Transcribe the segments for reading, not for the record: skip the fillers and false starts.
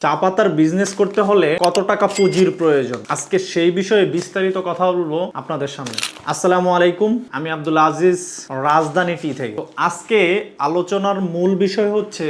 চা পাতার বিজনেস করতে হলে কত টাকা পুঁজির প্রয়োজন, আজকে সেই বিষয়ে বিস্তারিত কথা বলবো আপনাদের সামনে। আসসালামু আলাইকুম, আমি আব্দুল আজিজ, রাজধানী টি থেকে। তো আজকে আলোচনার মূল বিষয় হচ্ছে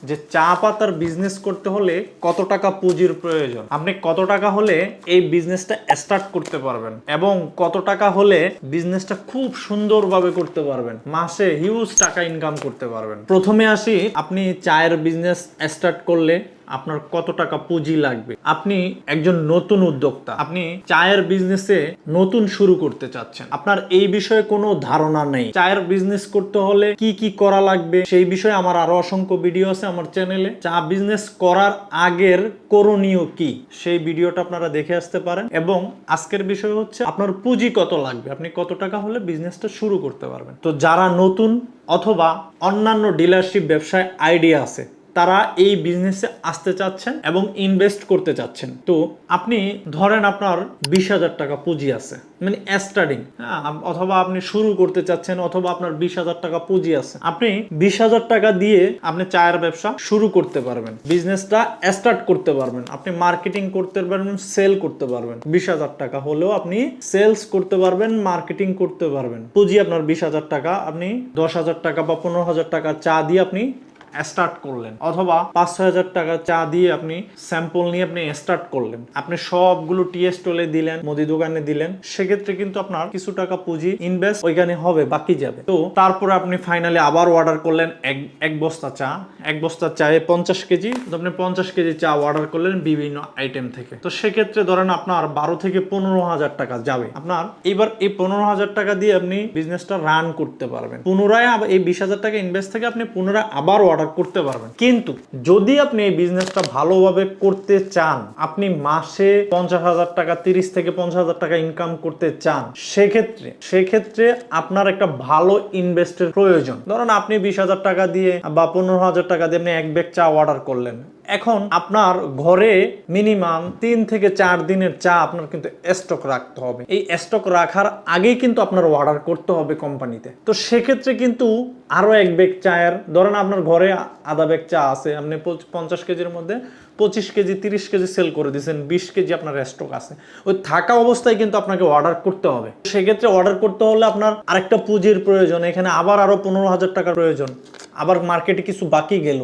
যে চা পাতার বিজনেস করতে হলে কত টাকা পুঁজির প্রয়োজন, আপনি কত টাকা হলে এই বিজনেসটা স্টার্ট করতে পারবেন এবং কত টাকা হলে বিজনেসটা খুব সুন্দরভাবে করতে পারবেন, মাসে হিউজ টাকা ইনকাম করতে পারবেন। প্রথমে আসি, আপনি চায়ের বিজনেস স্টার্ট করলে আপনার কত টাকা পুঁজি লাগবে। আপনি একজন নতুন উদ্যোক্তা, আপনি চায়ের বিজনেসে নতুন শুরু করতে চাচ্ছেন, আপনার এই বিষয়ে কোনো ধারণা নেই। চায়ের বিজনেস করতে হলে কি কি করা লাগবে সেই বিষয়ে আমার আরো অসংখ্য ভিডিও আছে আমার চ্যানেলে। চা বিজনেস করার আগের করণীয় কি সেই ভিডিওটা আপনারা দেখে আসতে পারেন। এবং আজকের বিষয় হচ্ছে আপনার পুঁজি কত লাগবে, আপনি কত টাকা হলে বিজনেসটা শুরু করতে পারবেন। তো যারা নতুন অথবা অন্যান্য ডিলারশিপ ব্যবসায় আইডিয়া আছে, তারা এই বিজনেসে আসতে চাচ্ছেন এবং ইনভেস্ট করতে চাচ্ছেন, তো আপনি ধরেন আপনার 20,000 টাকা পুঁজি আছে, মানে স্টার্টিং, অথবা আপনি শুরু করতে চাচ্ছেন, অথবা আপনার 20,000 টাকা পুঁজি আছে, আপনি 20,000 টাকা দিয়ে আপনি চায়ের ব্যবসা শুরু করতে পারবেন, বিজনেসটা স্টার্ট করতে পারবেন, আপনি মার্কেটিং করতে পারবেন, সেল করতে পারবেন। 20,000 টাকা হলেও আপনি সেলস করতে পারবেন, মার্কেটিং করতে পারবেন। পুঁজি আপনার 20,000 টাকা, আপনি 10,000 টাকা বা 15,000 টাকা চা দিয়ে আপনি স্টার্ট করলেন, অথবা 5-6 হাজার টাকা চা দিয়ে আপনি স্যাম্পল নিয়ে আপনি স্টার্ট করলেন, আপনি সবগুলো টি স্টলে দিলেন, মুদি দোকানে দিলেন, সেক্ষেত্রে কিন্তু আপনার কিছু টাকা পুঁজি ইনভেস্ট ওইখানে হবে, বাকি যাবে। তো তারপরে আপনি ফাইনালি আবার অর্ডার করলেন এক বস্তা চা, এক বস্তা চায়ে 50 কেজি, তো আপনি 50 কেজি চা অর্ডার করলেন বিভিন্ন আইটেম থেকে। তো সেক্ষেত্রে ধরেন আপনার 12 থেকে 15,000 টাকা যাবে আপনার। এবার এই 15,000 টাকা দিয়ে আপনি বিজনেসটা রান করতে পারবেন। পুনরায় এই 20,000 টাকা ইনভেস্ট থেকে আপনি পুনরায় আবার অর্ডার করতে পারবেন। কিন্তু যদি আপনি এই বিজনেসটা ভালোভাবে করতে চান, আপনি মাসে 50,000 টাকা, 30 থেকে 50,000 টাকা ইনকাম করতে চান, সেক্ষেত্রে আপনার একটা ভালো ইনভেস্টের প্রয়োজন। ধরুন আপনি 20,000 টাকা দিয়ে বা 15,000 টাকা দিয়ে আপনি এক ব্যাগ চা অর্ডার করলেন। এখন আপনার ঘরে মিনিমাম 3 থেকে 4 দিনের চা আপনার কিন্তু স্টক রাখতে হবে। এই স্টক রাখার আগেই কিন্তু আপনার অর্ডার করতে হবে কোম্পানিতে। তো সেক্ষেত্রে কিন্তু আরো এক ব্যাগ চায়ের, ধরেন আপনার ঘরে আধা ব্যাগ চা আছে, আপনি 50 কেজির মধ্যে 25 কেজি 30 কেজি সেল করে দিয়েছেন, 20 কেজি আপনার স্টক আছে, ওই থাকা অবস্থায় কিন্তু আপনাকে অর্ডার করতে হবে। সেক্ষেত্রে অর্ডার করতে হলে আপনার আরেকটা পুঁজির প্রয়োজন, এখানে আবার আরো 15,000 টাকার প্রয়োজন, আবার মার্কেটে কিছু বাকি গেল।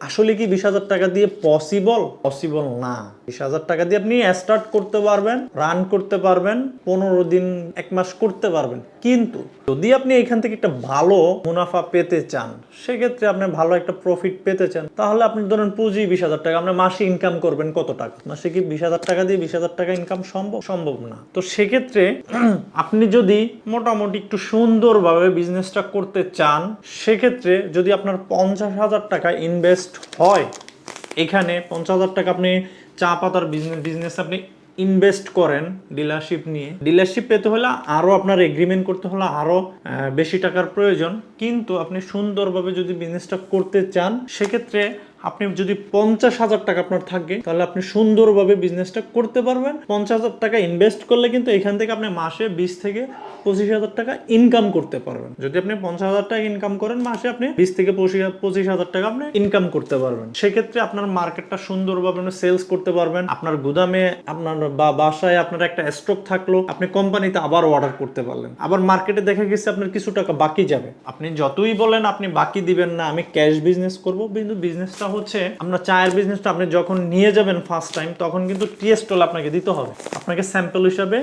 আসলে কি 20,000 টাকা দিয়ে পসিবল না। 20,000 টাকা দিয়ে আপনি স্টার্ট করতে পারবেন, রান করতে পারবেন, 15 দিন 1 মাস করতে পারবেন। কিন্তু যদি আপনি এখান থেকে একটা ভালো মুনাফা পেতে চান, সেক্ষেত্রে আপনি ভালো একটা প্রফিট পেতে চান, তাহলে আপনি ধরেন পুঁজি 20,000 টাকা, আপনি মাসে ইনকাম করবেন কত টাকা? মাসে কি 20,000 টাকা দিয়ে 20,000 টাকা ইনকাম সম্ভব না। তো সেক্ষেত্রে আপনি যদি মোটামুটি একটু সুন্দরভাবে বিজনেসটা করতে চান, সেক্ষেত্রে যদি আপনার 50,000 টাকা ইনভেস্ট হয়, এখানে 50,000 টাকা আপনি চা পাতার বিজনেস আপনি ইনভেস্ট করেন ডিলারশিপ নিয়ে, ডিলারশিপ পেতে হলে আরো আপনার এগ্রিমেন্ট করতে হলে আরো বেশি টাকার প্রয়োজন। কিন্তু আপনি সুন্দরভাবে যদি বিজনেসটা করতে চান, সেক্ষেত্রে আপনি যদি 50,000 টাকা আপনার থাকে, তাহলে আপনি সুন্দরভাবে বিজনেসটা করতে পারবেন। 50,000 টাকা ইনভেস্ট করলে কিন্তু এখান থেকে আপনি মাসে 20 থেকে 25,000 টাকা ইনকাম করতে পারবেন। যদি আপনি 50,000 টাকা ইনকাম করেন, মাসে আপনি 20 থেকে 25,000 টাকা আপনি ইনকাম করতে পারবেন। সেক্ষেত্রে আপনার মার্কেটটা সুন্দরভাবে আপনি সেলস করতে পারবেন। আপনার গুদামে, আপনার বাসায় আপনার একটা স্টক থাকলো, আপনি কোম্পানিতে আবার অর্ডার করতে পারলেন। আবার মার্কেটে দেখা গেছে আপনার কিছু টাকা বাকি যাবে, আপনি যতই বলেন আপনি বাকি দিবেন না, আমি ক্যাশ বিজনেস করবো, কিন্তু বিজনেসটা হচ্ছে আপনার চায়ের বিজনেসটা আপনি যখন নিয়ে যাবেন ফার্স্ট টাইম, তখন কিন্তু টি স্টল আপনাকে দিতে হবে। আপনাকে স্যাম্পল হিসাবে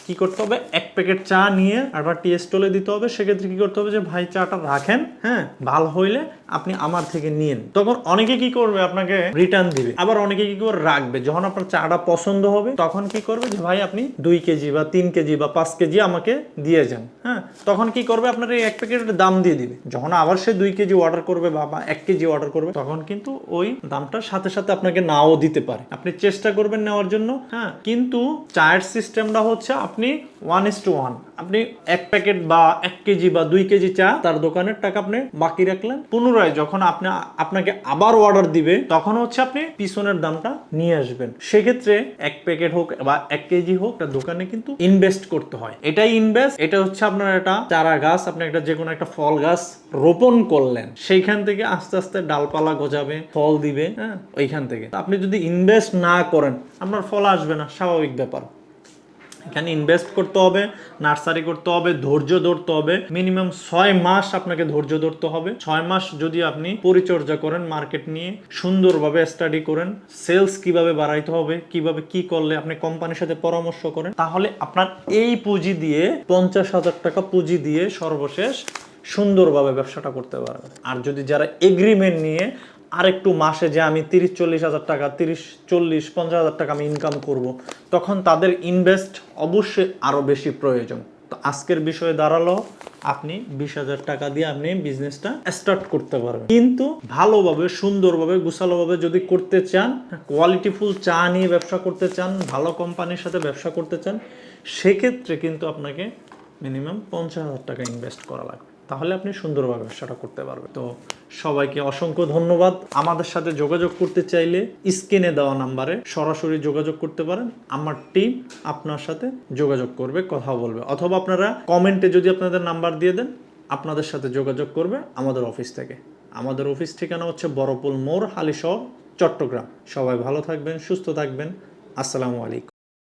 কি করতে হবে, 1 প্যাকেট চা নিয়ে আবার টি স্টলে দিতে হবে। সেক্ষেত্রে কি করতে হবে, যে ভাই চাটা রাখেন, হ্যাঁ ভালো হইলে আপনি আমার থেকে নিন। তখন অনেকে কি করবে, আপনাকে রিটার্ন দিবে। আবার অনেকে কি করে রাখবে, যখন আপনার চাটা পছন্দ হবে তখন কি করবে, যে ভাই আপনি 2 কেজি বা 3 কেজি বা 5 কেজি আমাকে দিয়ে যান। হ্যাঁ, তখন কি করবে, আপনার এই 1 প্যাকেটের দাম দিয়ে দিবে। যখন আবার সে 2 কেজি অর্ডার করবে বা 1 কেজি অর্ডার করবে, তখন কিন্তু ওই দামটার সাথে সাথে আপনাকে নাও দিতে পারে। আপনি চেষ্টা করবেন নেওয়ার জন্য। হ্যাঁ, কিন্তু চায়ের সিস্টেমটা হচ্ছে আপনি 1:1, আপনি 1 প্যাকেট বা 1 কেজি বা 2 কেজি চা তার দোকানের টাকা আপনি বাকি রাখলেন, পুনরায় যখন আপনাকে আবার অর্ডার দিবে তখন হচ্ছে আপনি পিছনের দামটা নিয়ে আসবেন। সেক্ষেত্রে 1 প্যাকেট হোক বা 1 কেজি হোক, একটা দোকানে কিন্তু ইনভেস্ট করতে হয়। এটাই ইনভেস্ট। এটা হচ্ছে আপনার একটা চারা গাছ, আপনি একটা যে কোনো একটা ফল গাছ রোপণ করলেন, সেইখান থেকে আস্তে আস্তে ডালপালা গজাবে, ফল দিবে। হ্যাঁ, ওইখান থেকে আপনি যদি ইনভেস্ট না করেন আপনার ফল আসবে না, স্বাভাবিক ব্যাপার। এখানে ইনভেস্ট করতে হবে, নার্সারি করতে হবে, ধৈর্য ধরতে হবে। মিনিমাম 6 মাস আপনাকে ধৈর্য ধরতে হবে। 6 মাস যদি আপনি পরিচর্যা করেন, মার্কেট নিয়ে সুন্দরভাবে স্টাডি করেন, সেলস কিভাবে বাড়াইতে হবে, কিভাবে কি করলে আপনি কোম্পানির সাথে পরামর্শ করেন, তাহলে আপনার এই পুঁজি দিয়ে 50,000 টাকা পুঁজি দিয়ে সর্বশেষ সুন্দরভাবে ব্যবসাটা করতে পারবেন। আর যদি যারা এগ্রিমেন্ট নিয়ে আরেকটু মাসে যে আমি 30-40 হাজার টাকা, 30-40-50 হাজার টাকা আমি ইনকাম করব, তখন তাদের ইনভেস্ট অবশ্যই আরো বেশি প্রয়োজন। তো আজকের বিষয়ে দাঁড়ালো আপনি 20,000 টাকা দিয়ে আপনি বিজনেসটা স্টার্ট করতে পারবেন। কিন্তু ভালোভাবে, সুন্দরভাবে, গুছালোভাবে যদি করতে চান, কোয়ালিটিফুল চা নিয়ে ব্যবসা করতে চান, ভালো কোম্পানির সাথে ব্যবসা করতে চান, সেক্ষেত্রে কিন্তু আপনাকে মিনিমাম 50,000 টাকা ইনভেস্ট করা লাগবে। তাহলে আপনি সুন্দরভাবে ব্যবসাটা করতে পারবেন। তো সবাইকে অসংখ্য ধন্যবাদ। আমাদের সাথে যোগাযোগ করতে চাইলে স্ক্রিনে দেওয়া নাম্বারে সরাসরি যোগাযোগ করতে পারেন। আমার টিম আপনার সাথে যোগাযোগ করবে, কথা বলবে, অথবা আপনারা কমেন্টে যদি আপনাদের নাম্বার দিয়ে দেন, আপনাদের সাথে যোগাযোগ করবে আমাদের অফিস থেকে। আমাদের অফিস ঠিকানা হচ্ছে বড়পুল মোড়, হালিশহর, চট্টগ্রাম। সবাই ভালো থাকবেন, সুস্থ থাকবেন। আসসালামু আলাইকুম।